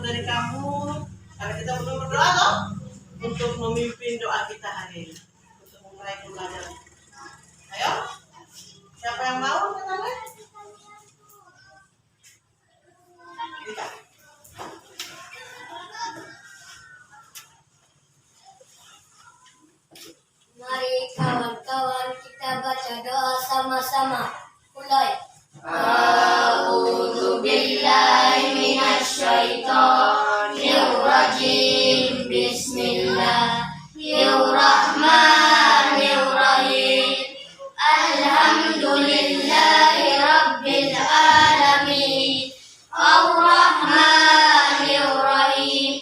dari kamu. Karena kita perlu berdoa toh untuk memimpin doa kita hari ini untuk memulai pembelajaran. Ayo, siapa yang mau katanya? Kita. Mari kawan-kawan kita baca doa sama-sama. Mulai. A'udzu billahi minasy syaithanir rajim. Bismillahirrahmanirrahim. Alhamdulillahi rabbil alamin. Ar-Rahmanir Rahim.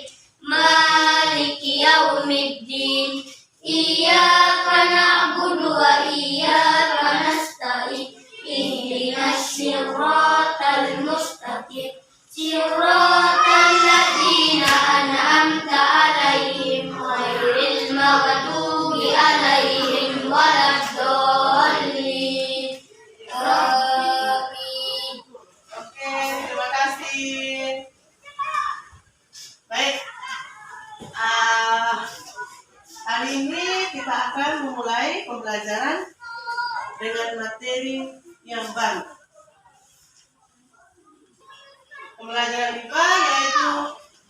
Maliki yaumiddin. Iyyaka na'budu wa iyyaka nasta'in. Ihdinas siratal mustaqim. Siratal ladzina an'amta 'alaihim ghairil maghdubi 'alaihim waladdallin. Amin. Oke, terima kasih. Baik. Hari ini kita akan memulai pembelajaran dengan materi yang baru. Pembelajaran IPA yaitu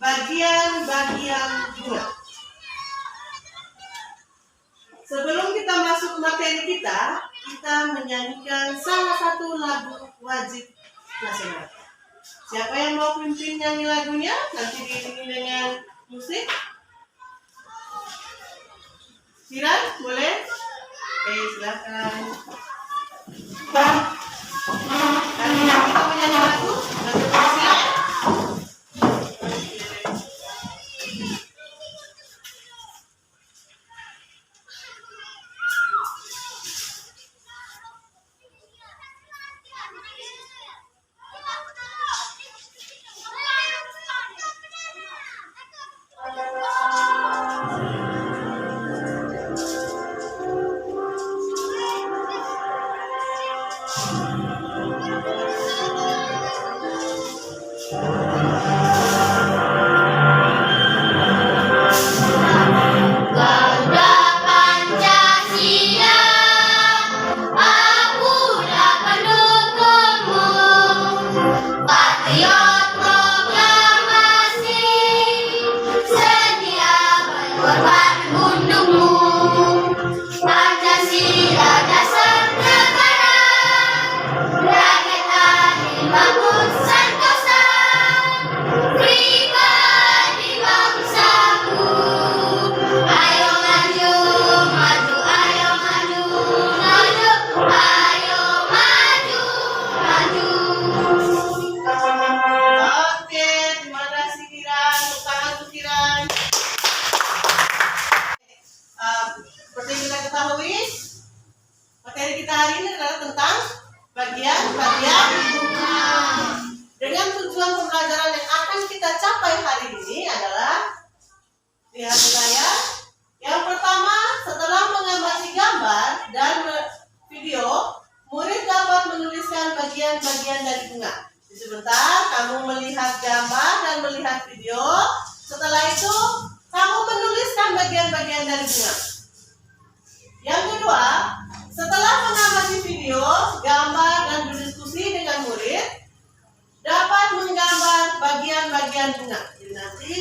bagian-bagian bunga. Sebelum kita masuk materi kita menyanyikan salah satu lagu wajib nasional. Siapa yang mau pimpin nyanyi lagunya? Nanti diiringi dengan musik. Siran, boleh? Oke, silakan. Kali ini kita menyanyi lagu silakan. Materi kita hari ini adalah tentang bagian-bagian bunga. Dengan tujuan pembelajaran yang akan kita capai hari ini adalah, lihat saya. Yang pertama, setelah mengamati gambar dan video, murid dapat menuliskan bagian-bagian dari bunga. Sebentar, kamu melihat gambar dan melihat video. Setelah itu, kamu menuliskan bagian-bagian dari bunga. Yang kedua, setelah mengamati video, gambar, dan berdiskusi dengan murid, dapat menggambar bagian-bagian bunga. Jadi nanti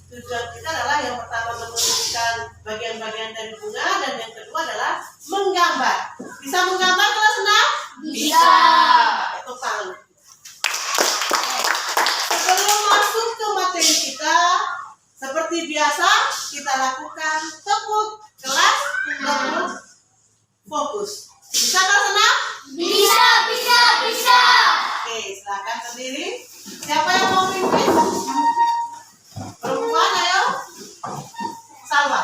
tujuan kita adalah yang pertama menuliskan bagian-bagian dari bunga, dan yang kedua adalah menggambar. Bisa menggambar kalau senang? Bisa. Tepuk tangan. Sebelum masuk ke materi kita, seperti biasa kita lakukan tepuk kelas dan fokus. Bisa kalau senang? Bisa. Oke, silakan berdiri. Siapa yang mau pimpin? Perempuan, ayo. Salwa.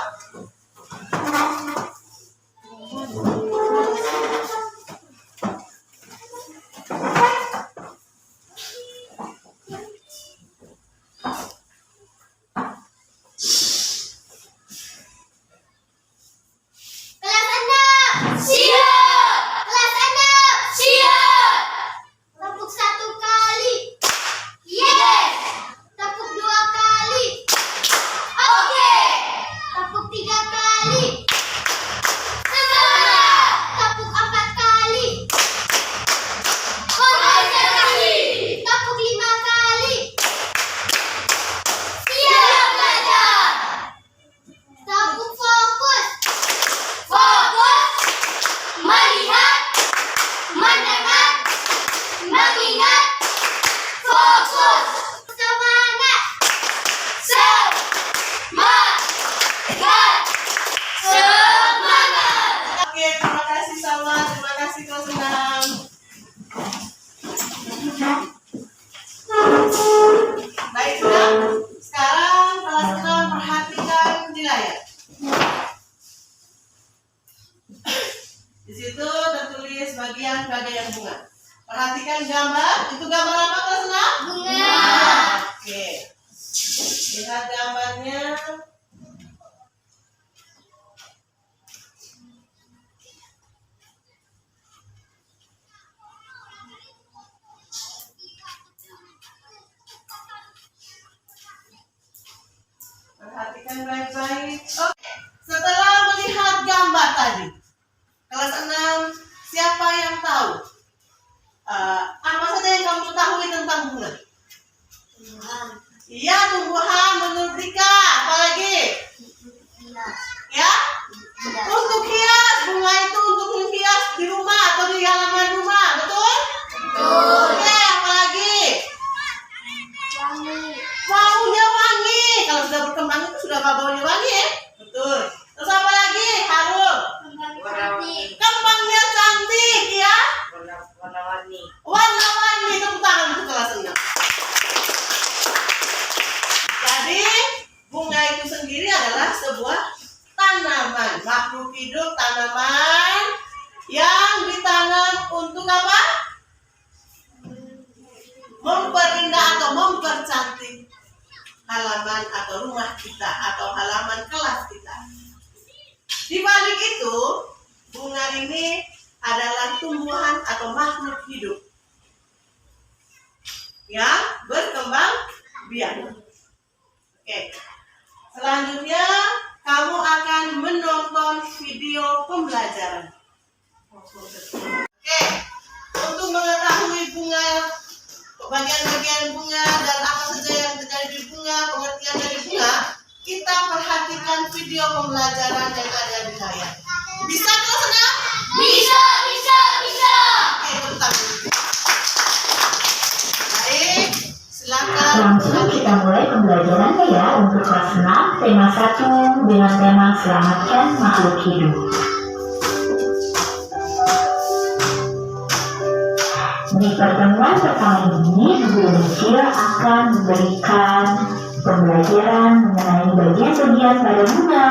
Ingat, fokus, semangat, semangat. Oke, terima kasih Salma, terima kasih kelas 6. Baik, sudah. Sekarang kelas 6 perhatikan di layar. Di situ tertulis bagian-bagian bunga. Perhatikan gambar. Itu gambar apa kelas 6? Bunga. Oke. Lihat gambarnya. Perhatikan baik-baik. Oke. Setelah melihat gambar tadi, kelas 6, siapa yang tahu? Apa saja yang kamu ketahui tentang bunga? Iya, tumbuhan menurut Dika. Apalagi? Ya? Untuk hias, bunga itu untuk menghias di rumah atau di halaman rumah, betul? Oke, apalagi? Baunya wangi. Kalau sudah berkembang itu sudah baunya wangi ya? Betul. Terus apa lagi? Harum. Kembangnya cantik ya? Warna-warni. Warna-warni. Tepuk tangan untuk kelas 6. Jadi bunga itu sendiri adalah sebuah tanaman, makhluk hidup, tanaman yang ditanam untuk apa? Memperindah atau mempercantik halaman atau rumah kita atau halaman kelas kita. Di balik itu, bunga ini adalah tumbuhan atau makhluk hidup yang berkembang biak. Oke. Selanjutnya, kamu akan menonton video pembelajaran. Oke. Untuk mengetahui bunga, bagian-bagian bunga dan apa saja yang terjadi di bunga, pengertian dari bunga, kita perhatikan video pembelajaran yang ada di layar. Bisa kelas 6? Bisa. Oke, tepuk tangan. Baik, silakan. Langsung kita mulai pembelajarannya ya untuk kelas 6, tema 1 dengan tema selamatkan makhluk hidup. Di pertemuan pertama ini, Guru Kecil akan memberikan pembelajaran mengenai bagian-bagian pada bunga.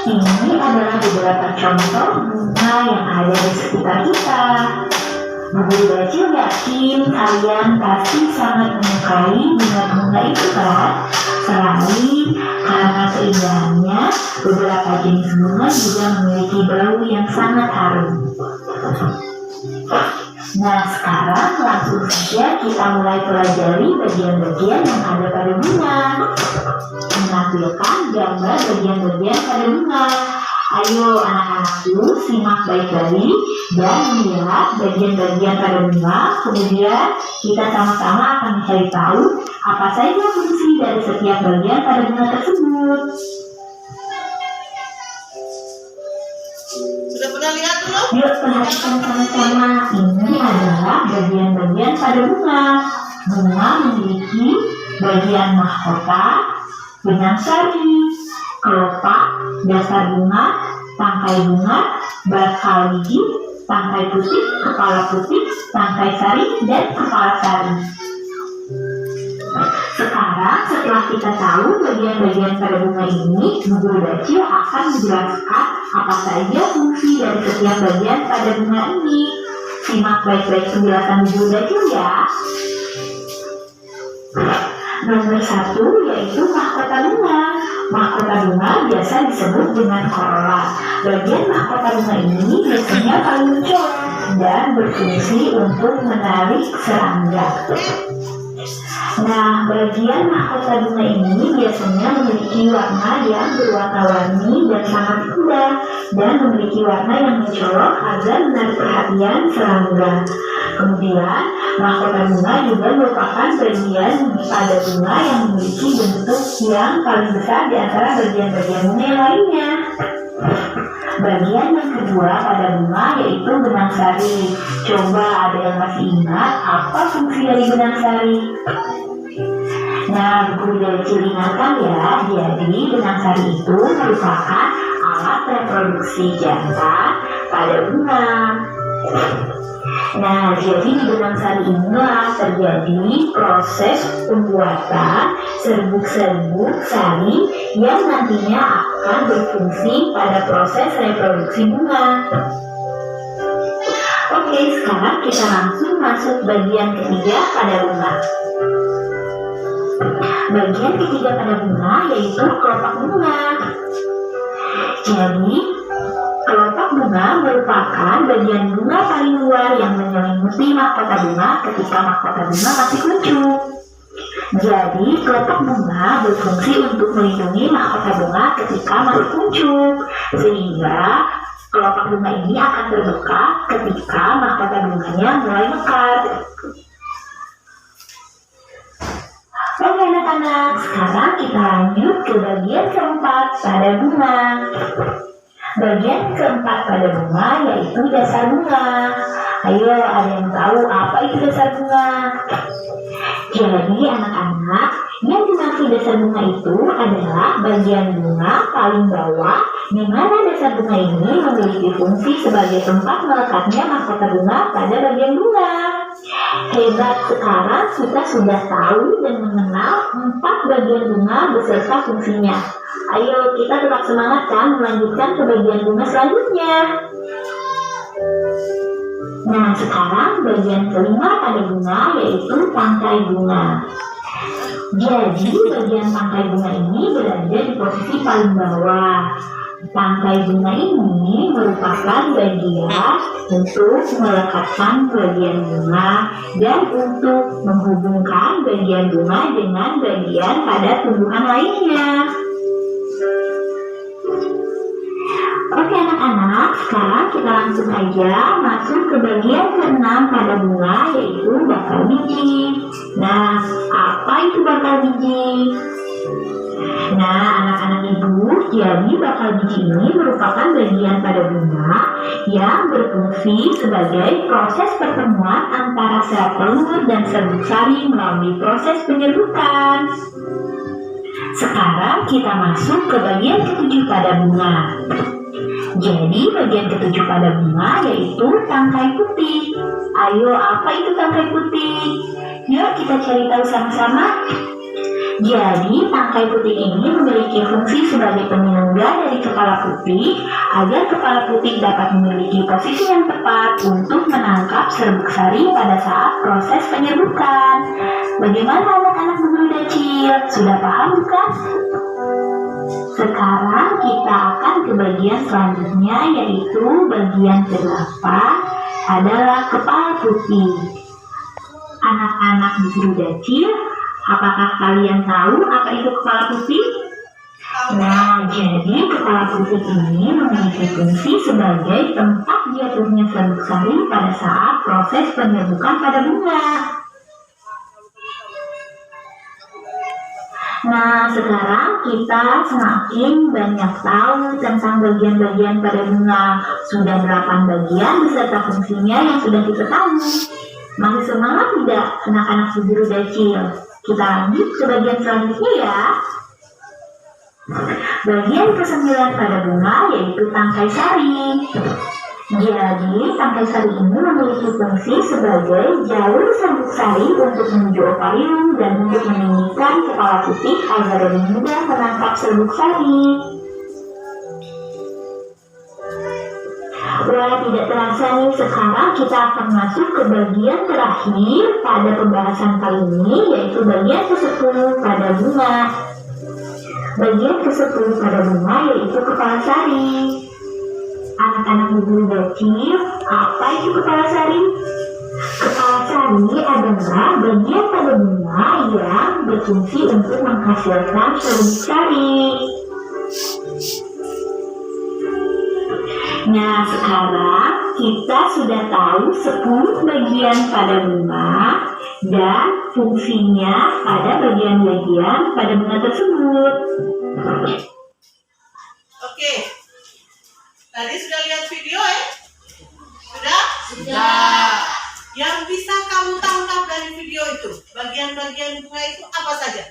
Ini adalah beberapa contoh bunga yang ada di sekitar kita. Guru Kecil yakin kalian pasti sangat menyukai bunga-bunga itu kan? Selain karena keindahannya, beberapa jenis bunga juga memiliki bau yang sangat harum. Nah, sekarang langsung saja kita mulai pelajari bagian-bagian yang ada pada bunga. Menampilkan gambar bagian-bagian pada bunga. Ayo anak-anakku simak baik-baik dan melihat bagian-bagian pada bunga. Kemudian kita sama-sama akan mencari tahu apa saja fungsi dari setiap bagian pada bunga tersebut. Sudah pernah lihat belum? Yuk perhatikan sama-sama. Ini adalah bagian-bagian pada bunga. Bunga memiliki bagian mahkota, benang sari, kelopak, dasar bunga, tangkai bunga, bakal biji, tangkai putih, kepala putih, tangkai sari, dan kepala sari. Sekarang setelah kita tahu bagian-bagian pada bunga ini, Guru Bacil akan menjelaskan apa saja fungsi dari setiap bagian pada bunga ini. Simak baik-baik penjelasan Guru Bacil ya. Nomor 1 yaitu mahkota bunga. Mahkota bunga biasa disebut dengan corolla. Bagian mahkota bunga ini biasanya paling mencolok dan berfungsi untuk menarik serangga. Nah, bagian mahkota bunga ini biasanya memiliki warna yang berwarna-warni dan sangat indah dan memiliki warna yang mencolok agar menarik perhatian serangga. Kemudian, mahkota bunga juga merupakan bagian pada bunga yang memiliki bentuk yang paling besar di antara bagian-bagian bunga yang lainnya. Bagian yang kedua pada bunga yaitu benang sari. Coba ada yang masih ingat apa fungsi dari benang sari? Nah, guru Deci ingatkan ya, jadi benang sari itu merupakan alat reproduksi jantan pada bunga. Nah, jadi di benang sari inilah terjadi proses pembuatan serbuk-serbuk sari yang nantinya akan berfungsi pada proses reproduksi bunga. Oke, sekarang kita langsung masuk bagian ketiga pada bunga. Bagian ketiga pada bunga yaitu kelopak bunga. Jadi, kelopak bunga merupakan bagian bunga paling luar yang menyelimuti mahkota bunga ketika mahkota bunga masih kuncup. Jadi, kelopak bunga berfungsi untuk melindungi mahkota bunga ketika masih kuncup, sehingga kelopak bunga ini akan terbuka ketika mahkota bunganya mulai mekar. Oke anak-anak, sekarang kita lanjut ke bagian keempat pada bunga. Bagian keempat pada bunga yaitu dasar bunga. Ayo, ada yang tahu apa itu dasar bunga? Jadi anak-anak, yang dimaksud dasar bunga itu adalah bagian bunga paling bawah di mana dasar bunga ini memiliki fungsi sebagai tempat melekatnya mahkota bunga pada bagian bunga. Hebat, sekarang kita sudah tahu dan mengenal 4 bagian bunga beserta fungsinya. Ayo kita tetap semangat kan melanjutkan ke bagian bunga selanjutnya. Nah, sekarang bagian kelima pada bunga yaitu tangkai bunga. Jadi bagian tangkai bunga ini berada di posisi paling bawah. Tangkai bunga ini merupakan bagian untuk melekatkan bagian bunga dan untuk menghubungkan bagian bunga dengan bagian pada tumbuhan lainnya. Oke anak-anak, sekarang kita langsung aja masuk ke bagian ke-6 pada bunga yaitu bakal biji. Nah, apa itu bakal biji? Nah, anak-anak ibu, jadi bakal biji ini merupakan bagian pada bunga yang berfungsi sebagai proses pertemuan antara sel telur dan serbuk sari melalui proses penyerbukan. Sekarang kita masuk ke bagian ke-7 pada bunga. Jadi bagian ke-7 pada bunga yaitu tangkai putih. Ayo, apa itu tangkai putih? Yuk kita cari tahu sama-sama. Jadi tangkai putih ini memiliki fungsi sebagai penyangga dari kepala putih agar kepala putih dapat memiliki posisi yang tepat untuk menangkap serbuk sari pada saat proses penyerbukan. Bagaimana anak-anak guru Dacil? Sudah paham bukan? Sekarang kita akan ke bagian selanjutnya yaitu bagian ke-8 adalah kepala putih. Anak-anak guru Dacil, apakah kalian tahu apa itu kepala putih? Nah, jadi kepala putih ini memiliki fungsi sebagai tempat jatuhnya serbuk sari pada saat proses penyerbukan pada bunga. Nah, sekarang kita semakin banyak tahu tentang bagian-bagian pada bunga. Sudah 8 bagian beserta fungsinya yang sudah kita tahu. Masih semangat tidak anak-anak guru Dacil? Kita lanjut ke bagian selanjutnya ya. Bagian ke-9 pada bunga yaitu tangkai sari. Jadi, tangkai sari ini memiliki fungsi sebagai jalur serbuk sari untuk menuju ovarium dan untuk meninggikan kepala putih agar lebih mudah menangkap serbuk sari. Wah, tidak terasa nih, sekarang kita akan masuk ke bagian terakhir pada pembahasan kali ini, yaitu bagian ke-10 pada bunga. Bagian ke-10 pada bunga yaitu kepala sari. Anak-anak guru Dacil, apa itu kepala sari? Kepala sari adalah bagian pada bunga yang berfungsi untuk menghasilkan serbuk sari. Nah, sekarang kita sudah tahu 10 bagian pada bunga dan fungsinya pada bagian-bagian pada bunga tersebut. Oke. Tadi sudah lihat video ya? Sudah? Sudah. Yang bisa kamu tangkap dari video itu, bagian-bagian bunga itu apa saja?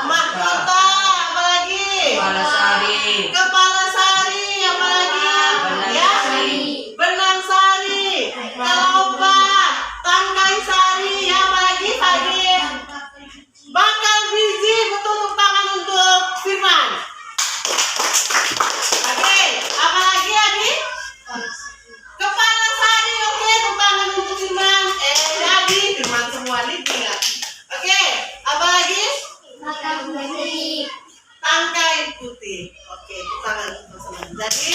Mahkota, apa lagi? Kepala sari. Kepala sari, apa lagi? Benang Ya, sari. benang sari, kelopak, tangkai sari, apa lagi? Tadi bakal biji, betul tepuk tangan untuk Firman. Oke, apa lagi Adi? Kepala sari, oke, tepuk tangan untuk Firman. Jadi Firman semua nih tinggal. Oke, apa lagi? Tangkai putih. Oke, tepuk tangan untuk semua. Jadi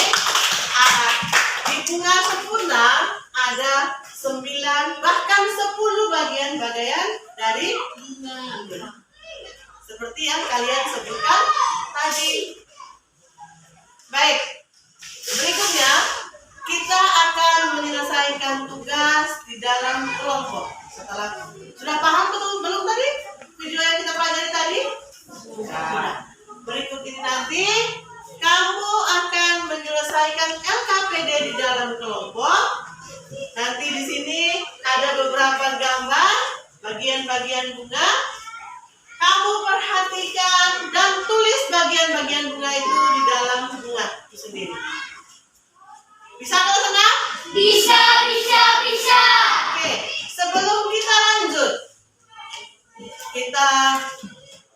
di bunga sempurna ada 9 bahkan 10 bagian-bagian dari bunga. Seperti yang kalian sebutkan tadi. Baik, berikutnya kita akan menyelesaikan tugas di dalam kelompok. Setelah sudah paham betul belum tadi video yang kita pelajari tadi? Sudah. Berikut ini nanti kamu akan menyelesaikan LKPD di dalam kelompok. Nanti di sini ada beberapa gambar bagian-bagian bunga. Kamu perhatikan dan tulis bagian-bagian bunga itu di dalam bunga itu sendiri. Bisa kalau senang? Bisa. Oke, sebelum kita lanjut, kita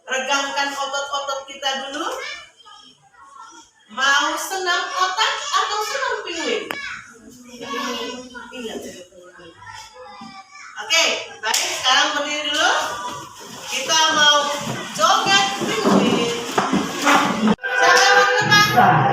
regangkan otot-otot kita dulu. Mau senam otak atau senam pinguin? Ingat. Oke, baik. Sekarang berdiri dulu. Kita mau joget pinguin. Siapa yang mau depan? 5,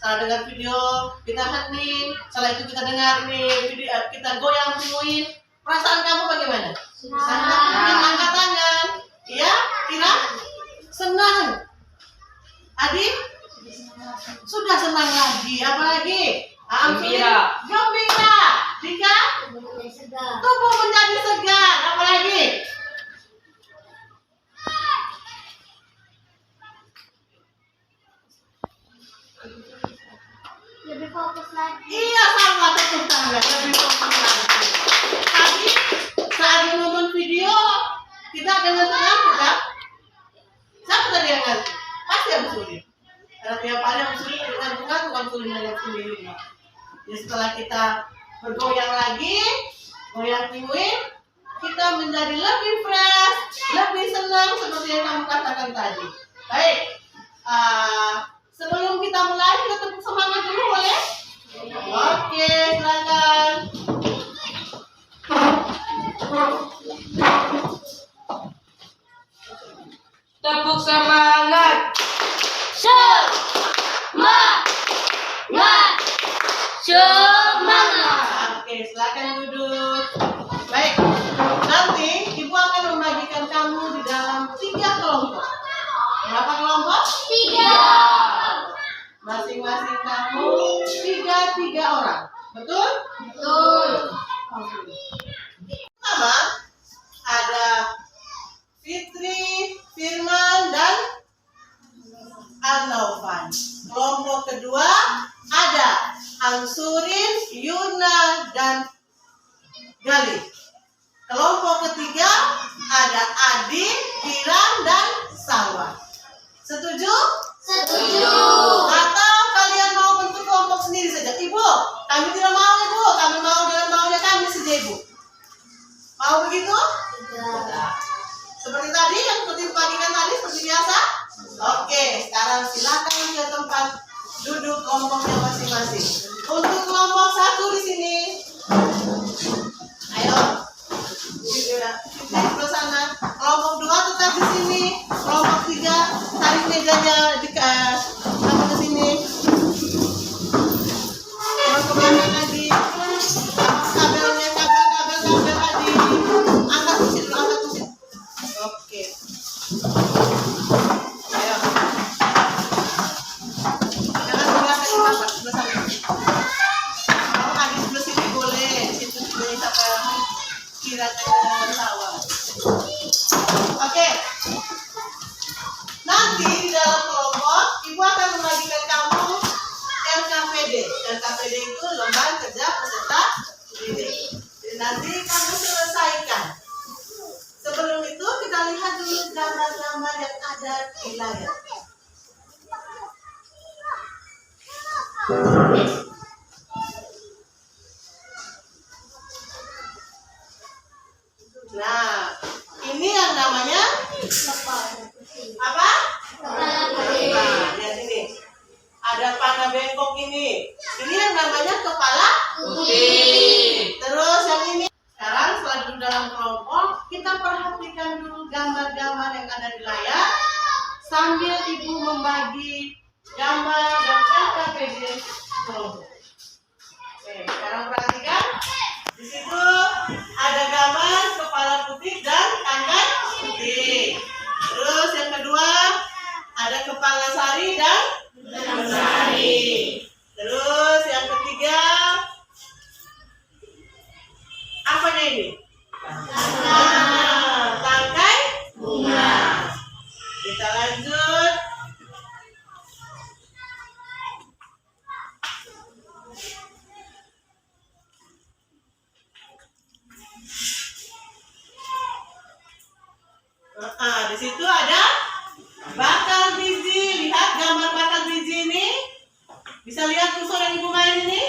Setelah dengar video, kita hening. Setelah itu kita dengar ini video, kita goyang pinguin. Perasaan kamu bagaimana? Senang. Angkat tangan. Iya, Kira? Senang. Adi? Sudah senang lagi. Apalagi? Gembira. Gembira. fokus lagi. Iya sama tepuk tangan, lebih fokus lagi. Tadi saat nonton video kita ada ngantuk kan? Siapa tadi yang ngantuk? Pasti Abu Sulit. Karena tiap hari Abu Sulit ngantuk-ngantuk Abu Sulit ngantuk sendiri. Jadi setelah kita bergoyang lagi, goyang pinguin, kita menjadi lebih fresh, lebih senang seperti yang kamu katakan tadi. Baik, sebelum kita mulai kita tepuk semangat dulu boleh? Oke, silakan. Tepuk semangat. Semangat. Semangat. Oke, silakan duduk. Baik, nanti Ibu akan membagikan kamu di dalam 3 kelompok. Berapa kelompok? 3. Masing-masing kamu 3 orang. Betul? Betul. Pertama, ada Fitri, Firman, dan Arnaufan. Kelompok kedua ada Ansurin, Yuna, dan Galih. Kelompok ketiga ada Adi, Kiran, dan Salwa. Setuju? Setuju. Atau kalian mau bentuk kelompok sendiri saja? Ibu, kami tidak mau Ibu, kami mau dengan maunya kami saja Ibu. Mau begitu? Tidak. Seperti tadi, yang seperti bagikan tadi, seperti biasa? Oke, sekarang silakan ke tempat duduk kelompoknya masing-masing. Untuk kelompok 1 di sini. Ayo. Di sebelah sana. Kelompok 2 tetap di sini. Kelompok 3 tarik mejanya ke sini. Ke belakang Adi. Kabelnya, kabel Adi. Angkat kursi dulu, angkat kursi. Oke. Ayo. Jangan sebelah ke sebelah sana. Kalau Adi sebelah sini boleh. Situ boleh sampai kiranya sawah. Oke. Nanti di dalam kelompok, Ibu akan membagikan kamu LKPD. LKPD itu lembaran kerja peserta didik. Jadi nanti kamu selesaikan. Sebelum itu kita lihat dulu gambar-gambar yang ada di layar. Nah, ini yang namanya apa? Nah, lihat ini. Ada panah bengkok ini. Ini yang namanya kepala putih. Terus yang ini. Sekarang setelah duduk dalam kelompok, kita perhatikan dulu gambar-gambar yang ada di layar sambil Ibu membagi gambar dan LKPD kelompok. Oke, sekarang perhatikan. Di situ ada gambar kepala putih dan tangan putih. Terus yang kedua ada kepala sari dan tangan sari. Terus yang ketiga apanya ini? Tangkai bunga. Kita lanjut. Di situ ada bakal biji. Lihat gambar bakal biji ini. Bisa lihat kursor yang Ibu main ini?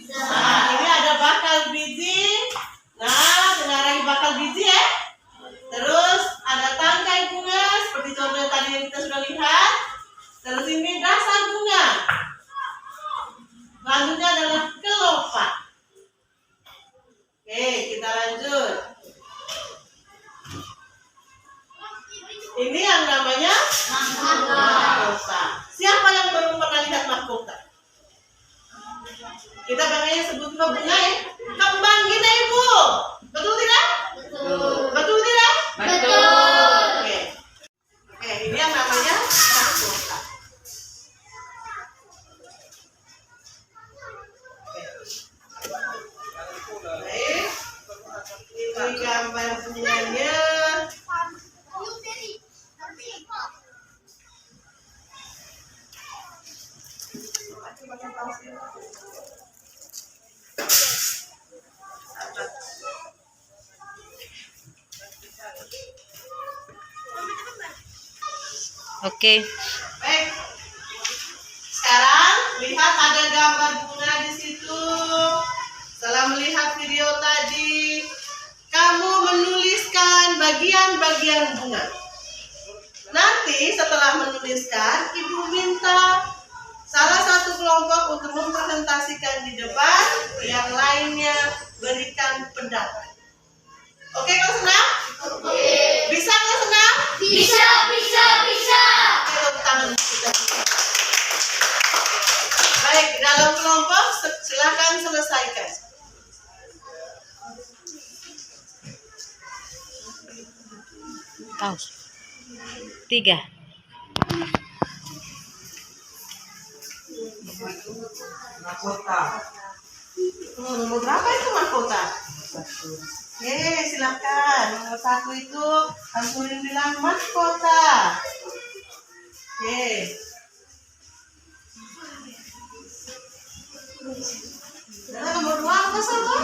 Nah, ini ada bakal biji. Nah, dengarai bakal biji ya. Terus ada tangkai bunga seperti contoh tadi yang kita sudah lihat. Terus ini dasar bunga. Selanjutnya adalah kelopak. Oke, kita lanjut. Ini yang namanya mahkota. Siapa yang belum pernah lihat mahkota? Kita banganya sebut bunga ya. Kembang kita Ibu. Betul tidak? Betul. Betul tidak? Betul. Oke. Oke, ini yang namanya mahkota. Baik. Ini gambar bunganya. Oke. Baik. Sekarang lihat ada gambar bunga di situ. Setelah melihat video tadi, kamu menuliskan bagian-bagian bunga. Nanti setelah menuliskan, Ibu minta salah satu kelompok untuk mempresentasikan di depan, yang lainnya berikan pendapat. Oke, kau senang? Oke. Bisa kau senang? Bisa. Oke, tepuk tangan kita. Baik, dalam kelompok silakan selesaikan. Paus. 3. Nomor berapa itu mahkota? Silakan. Nomor 1 itu Ampurin bilang mahkota. Nah, nomor 2 apa sama?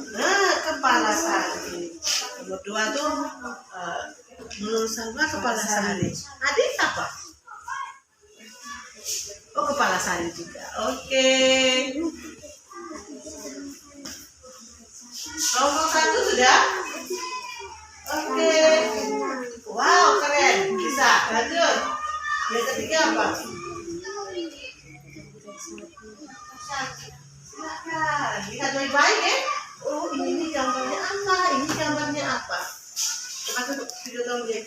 Nah, kepala sari. Nomor 2 tuh menurut saya kepala sari. Adik apa? Oh, kepala sari juga. Oke. Nomor 1 sudah? Oke. Wow, keren. Bisa. Lanjut. Yang ketiga apa? Silakan. Lihat baik-baik ya. Oh, ini gambarnya apa? Ini gambarnya apa? Coba video tahu dia.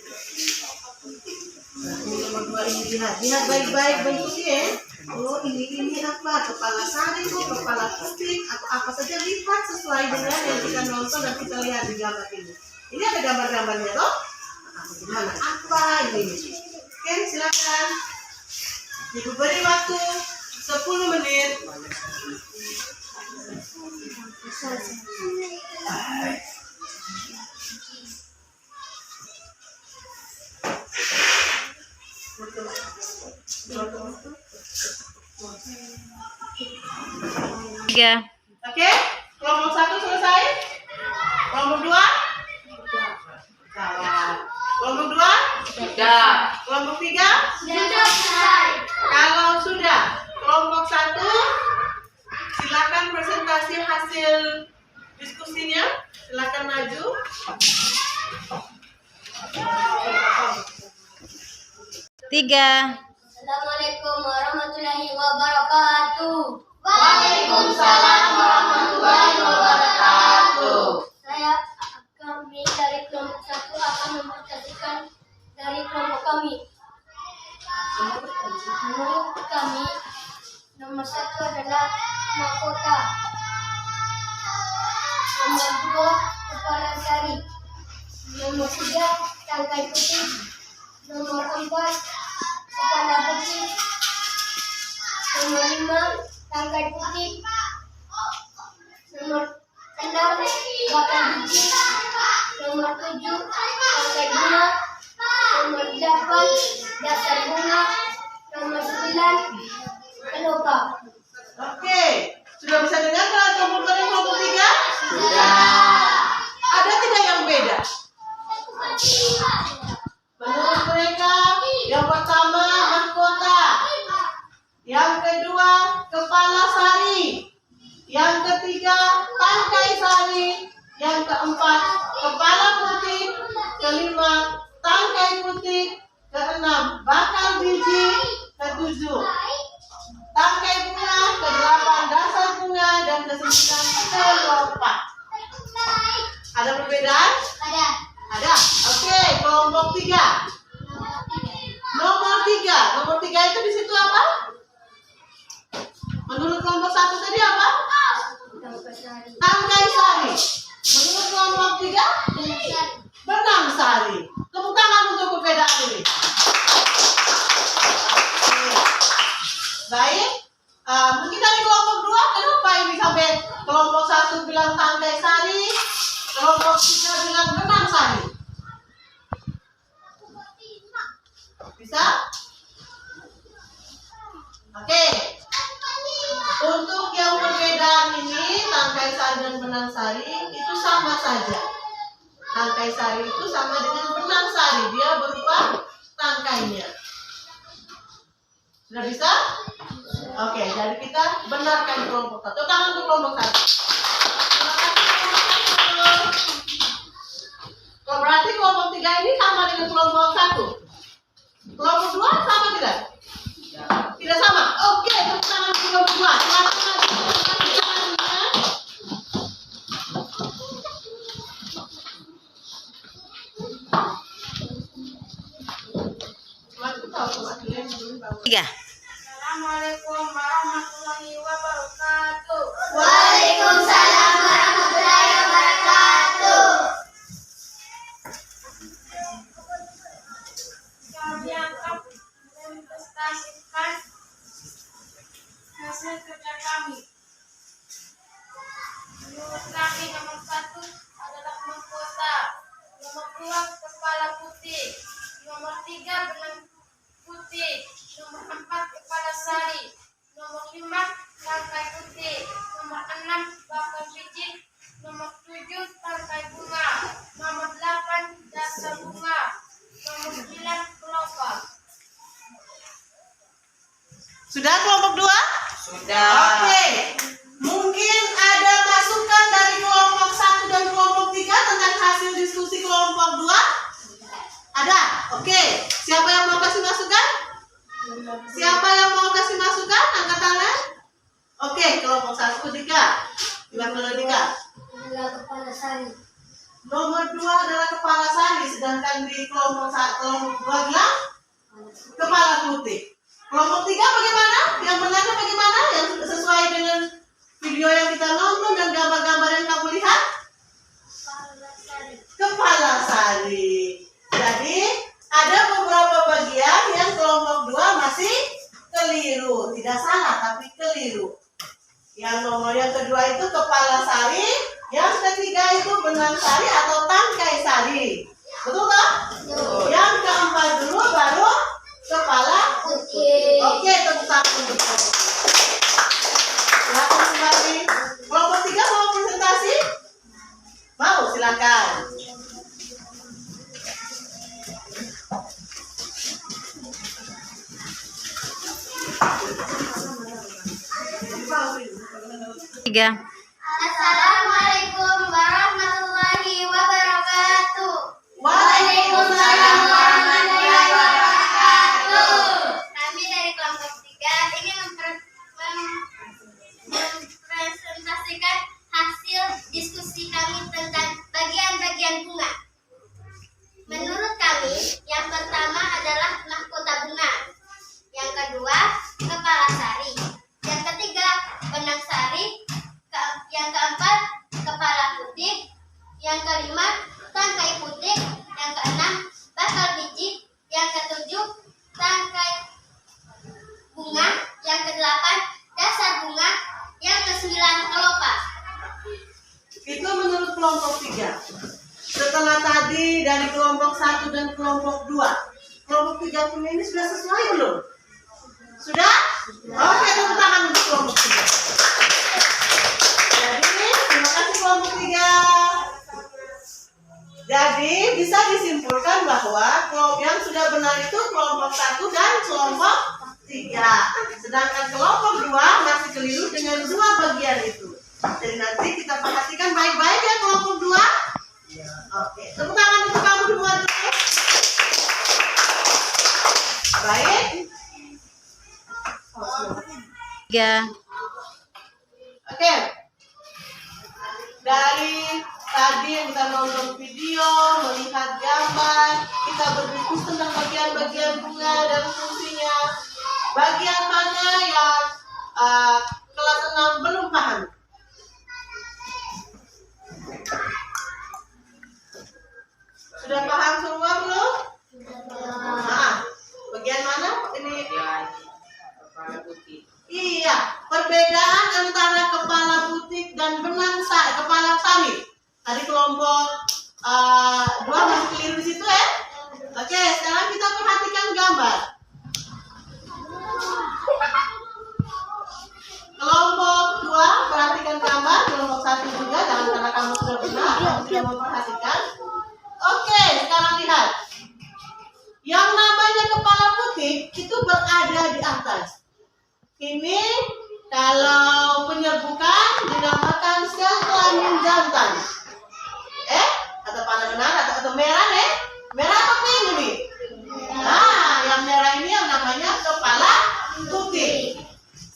Nah, ini nomor 2 ini lihat baik-baik bentuknya ya. Oh, ini apa? Kepala sari, kepala putih, atau apa saja, lihat sesuai dengan yang kita nonton dan kita lihat di gambar ini. Ini ada gambar-gambarnya toh? Gimana? Apa ini? Oke, silakan. Ibu beri waktu 10 menit. Tiga. Oke, kelompok 1 selesai. Kelompok 2? Salah. Kelompok 2? Sudah. Kelompok 3? Sudah selesai. Kalau sudah, kelompok 1 silakan presentasi hasil diskusinya. Silakan maju. Tiga. Assalamualaikum warahmatullahi wabarakatuh. Waalaikumsalam warahmatullahi wabarakatuh. Kami dari kelompok 1 akan mempresentasikan dari kelompok kami. Menurut kami, nomor 1 adalah mahkota. Nomor 2, kepala sari. Nomor 3, tangkai putih. Nomor 4, kepala putih. Nomor 5, tangkai putih. Nomor 6, bakal biji. Nomor 7, tangkai bunga. Nomor 8, dasar bunga. Nomor 9, peluka. Oke, sudah bisa dengar kelompok dari kelompok 3? Ada tidak yang beda? Menurut mereka, yang pertama mahkota, yang kedua kepala sari, yang ketiga tangkai sari, yang keempat kepala putih, kelima tangkai putih, keenam bakal biji, ketujuh tangkai bunga, kedelapan dasar bunga, dan kesembilan kelopak. Ada perbedaan? Ada. Ada. Oke, kelompok 3. Nomor 3 itu di situ apa? Menurut kelompok 1 tadi apa? Tangkai sari. Menurut kelompok 3? Benang sari. Tepuk tangan untuk perbedaan ini. tangkai sari itu sama dengan benang sari. Dia berupa tangkainya. Sudah bisa? Oke, jadi kita benarkan kelompok 1. Tangan untuk kelompok 1. Berarti kelompok 3 ini sama dengan kelompok 1. Kelompok 2 sama tidak? Tidak sama. Oke, tepuk tangan untuk kelompok 2. Tiga. Assalamualaikum warahmatullahi wabarakatuh. Waalaikumsalam warahmatullahi wabarakatuh. Kami akan menginvestasikan hasil kerja kami. Menurut kami nomor 1 adalah mahkota, nomor 2 kepala putih, nomor 3 benang putih, nomor 4 kepala sari, nomor 5 tangkai putih, nomor 6 bakal biji, nomor 7 tangkai bunga, nomor 8 dasar bunga, nomor 9 kelopak. Sudah kelompok 2? Sudah. Oke. Mungkin ada masukan dari kelompok 1 dan kelompok 3 tentang hasil diskusi kelompok 2? Ada? Oke. Siapa yang mau kasih masukan? Siapa yang mau kasih masukan? Angkat tangan. Oke, kelompok 1 Dika. Gimana Dika? Adalah kepala sari. Nomor 2 adalah kepala sari, sedangkan di kelompok 2 bilang kepala putih. Kelompok 3 bagaimana? Yang benarnya bagaimana? Yang sesuai dengan video yang kita nonton dan gambar-gambar yang kamu lihat? Kepala sari. Jadi ada beberapa bagian yang kelompok 2 masih keliru. Tidak salah, tapi keliru. Yang nomor yang kedua itu kepala sari. Yang ketiga itu benang sari atau tangkai sari. Betul tak? Yang keempat dulu baru kepala Putih. Oke, tepuk tangan untuk kelompok. Silakan kembali. Kelompok 3 mau presentasi? Mau, silakan. Tiga. Assalamualaikum warahmatullahi wabarakatuh. Waalaikumsalam warahmatullahi wabarakatuh. Kami dari kelompok 3 ingin mempresentasikan hasil diskusi kami tentang bagian-bagian bunga. Menurut kami, yang pertama adalah mahkota bunga, yang kedua kepala sari, yang ketiga benang sari, yang keempat kepala putih, yang kelima tangkai putih, yang keenam bakal biji, yang ketujuh tangkai bunga, yang kedelapan dasar bunga, yang kesembilan kelopak. Itu menurut kelompok 3. Setelah tadi dari kelompok 1 dan kelompok 2, kelompok 3 punya ini sudah sesuai belum? Sudah? Oke, tepuk tangan untuk kelompok 3. Jadi, terima kasih kelompok 3. Jadi, bisa disimpulkan bahwa kelompok yang sudah benar itu kelompok 1 dan kelompok 3. Sedangkan kelompok 2 masih keliru dengan 2 bagian itu. Jadi nanti kita perhatikan baik-baik ya kelompok 2. Oke, tepuk tangan untuk kamu semua dulu. Baik. Tiga. Oke. Dari tadi yang kita nonton video, melihat gambar, kita berdiskusi tentang bagian-bagian bunga dan fungsinya. Bagian mana yang kelas 6 belum paham? Sudah paham semua belum? Nah, bagian mana ini? Kepala putih. Iya, perbedaan antara kepala putih dan benang sari, kepala sari. Tadi kelompok 2 masih keliru di situ ya. Oke, sekarang kita perhatikan gambar. Kelompok 2 perhatikan gambar, kelompok 1 juga, jangan karena kamu sudah benar, kamu sudah memperhatikan. Ini kalau penyerbukan dinamakan sel kelamin jantan. Atau panah benar atau merah merah atau pink ini? Nah, yang merah ini yang namanya kepala putih.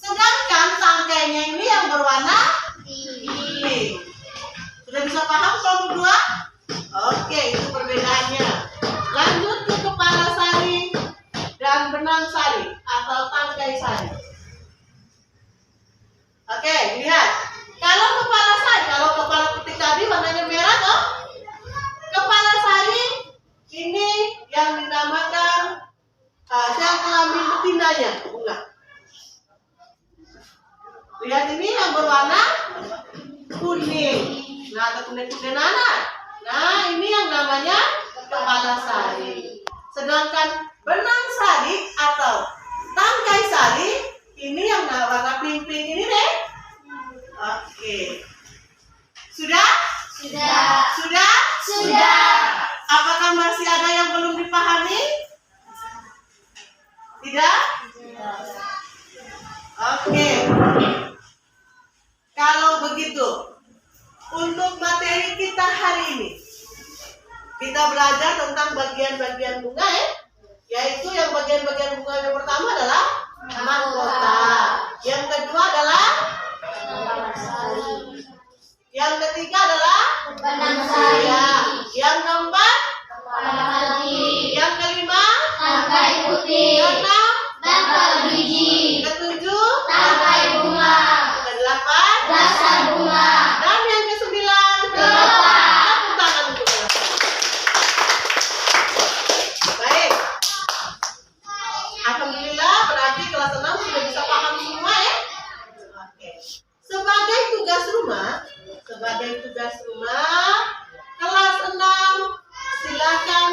Sedangkan tangkainya ini yang berwarna pink. Sudah bisa paham kelompok dua? Oke, itu perbedaannya. Lanjut ke kepala sari dan benang sari atau tangkai sari. Oke, lihat. Kalau kepala sari, kalau kepala putih tadi warnanya merah toh? Kepala sari ini yang dinamakan sel kelamin betinanya, bunga. Lihat ini yang berwarna kuning. Nah, atau kuning-kuning nanas. Nah, ini yang namanya kepala sari. Sedangkan benang sari atau tangkai sari ini yang warna pink-pink ini deh. Oke. Sudah? Sudah. Apakah masih ada yang belum dipahami? Tidak? Oke. Kalau begitu, untuk materi kita hari ini, kita belajar tentang bagian-bagian bunga yaitu yang bagian-bagian bunga yang pertama adalah mahkota. Yang kedua adalah yang ketiga adalah benang sari. yang keempat, yang kelima, Tangkai putih. keenam, Tangkai biji. ketujuh, Tangkai bunga. kedelapan, Dasar bunga. dan yang kesembilan. Kelopak. Tepuk tangan untuk mereka. Baik. Alhamdulillah berarti kelas 6 sudah bisa paham semua ya. Oke. Sebagai tugas rumah, kelas 6 silakan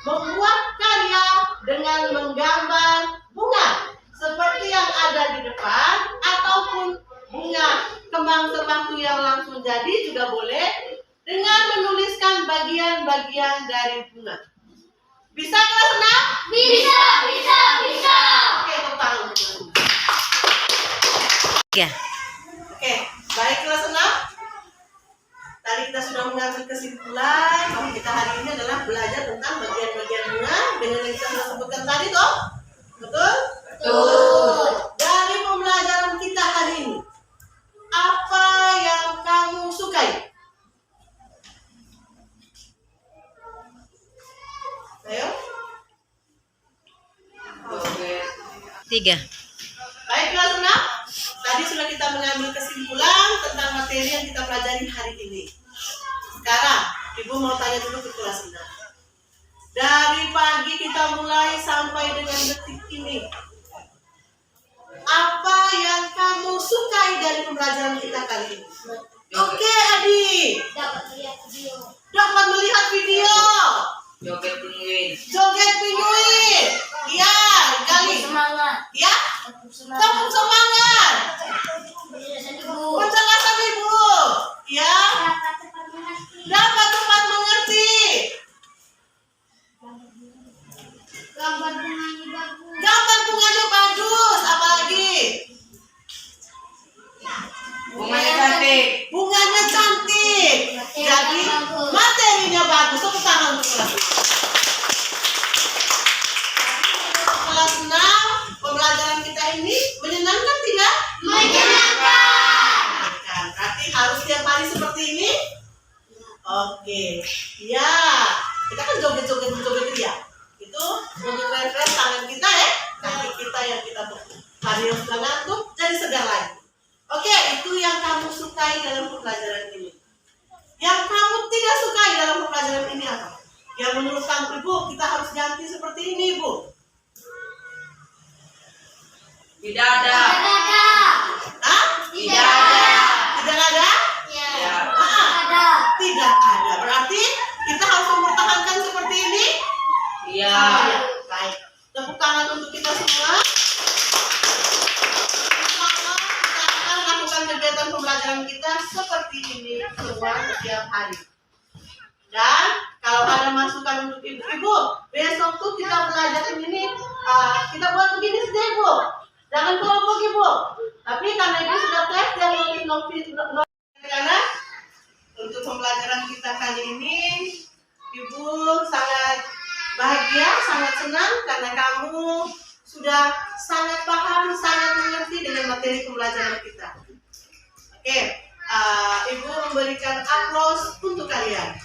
membuat karya dengan menggambar bunga seperti yang ada di depan ataupun bunga kembang sepatu yang langsung jadi juga boleh dengan menuliskan bagian-bagian dari bunga. Bisa kelas 6? Bisa. Oke, tepuk tangan untuk kelas 6. 3. Oke, baik kelas 6. Tadi kita sudah mengambil kesimpulan bahwa kita hari ini adalah belajar tentang bagian-bagian bunga dengan yang kita sudah sebutkan tadi toh. Betul? Betul. Dari pembelajaran kita hari ini, apa yang kamu sukai? Ayo. 3. Baik kelas 6. Tadi sudah kita mengambil kesimpulan tentang materi yang kita pelajari hari ini. Sekarang, Ibu mau tanya dulu ke kelas 6. Dari pagi kita mulai sampai dengan detik ini, apa yang kamu sukai dari pembelajaran kita kali ini? Oke, Adi. Dapat lihat video. Dapat melihat video. Joget pinguin. Joget pinguin. Iya, Gali. Semangat. Ya, tepuk semangat. Penjelasan Ibu. Ya, dapat cepat mengerti. Gambar bunganya bagus. Gambar bunganya bagus. Apalagi? Bunganya cantik. Bunganya cantik. Jadi materinya bagus. Tepuk tangan untuk kelas 6. Kelas 6, pembelajaran kita ini menyenangkan tidak? Menyenangkan. Berarti harus tiap hari seperti ini? Oke. Ya, kita kan joget-joget ya. Itu untuk refresh tangan kita ya, kaki kita yang kita tekuk. Hari yang sudah ngantuk jadi segar lagi. Oke, itu yang kamu sukai dalam pembelajaran ini. Yang kamu tidak sukai dalam pembelajaran ini apa? Yang menurut kamu, Ibu, kita harus ganti seperti ini, Ibu. Tidak ada. Hah? Tidak ada. Tidak ada? Ya. Ah, Ada. tidak ada. Berarti kita harus mempertahankan seperti ini? Iya. Baik. Tepuk tangan untuk kita semua. Insya-Allah kita akan lakukan kegiatan pembelajaran kita seperti ini semua setiap hari. Dan kalau ada masukan untuk ibu-ibu, besok tuh kita belajar ini, kita buat begini saja Ibu. Jangan kelompok ibu. Tapi karena ibu sudah tes dan karena untuk pembelajaran kita kali ini, ibu sangat bahagia, sangat senang karena kamu sudah sangat paham, sangat mengerti dengan materi pembelajaran kita. Oke, ibu memberikan aplaus untuk kalian.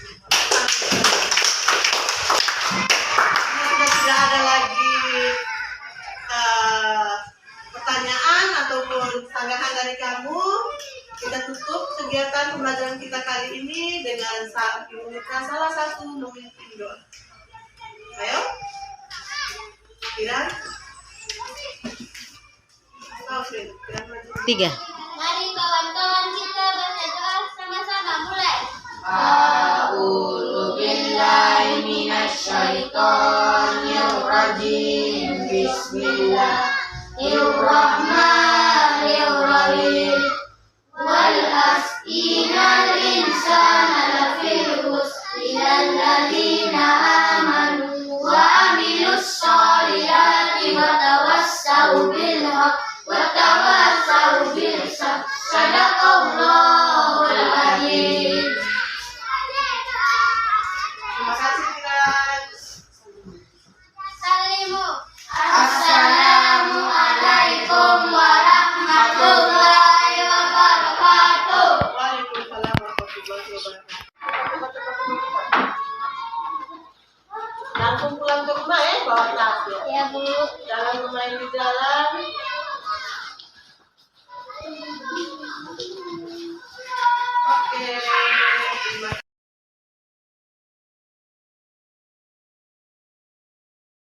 Sudah tidak ada lagi pertanyaan ataupun tanggapan dari kamu. Kita tutup kegiatan pembelajaran kita kali ini dengan salah satu memimpin doa. Ayo, Kiran. Oke, Kiran maju. 3. Mari kawan-kawan kita berdoa sama-sama, mulai. A'udzu billahi minasyaitonir rajim. Bismillahirrahmanirrahim. Wal as'inal insana lafil khusr illal ladzina amanu wa amilus sholihati wa tawassau bil haqq wa tawassau bis sabr. Sadaqallahul adzim. Terima kasih, Kiran. Salimu. Assalamualaikum warahmatullahi wabarakatuh. Waalaikumsalam warahmatullahi wabarakatuh. Langsung pulang ke rumah ya, bawa tas ya. Ya, Bu. Jangan bermain di jalan.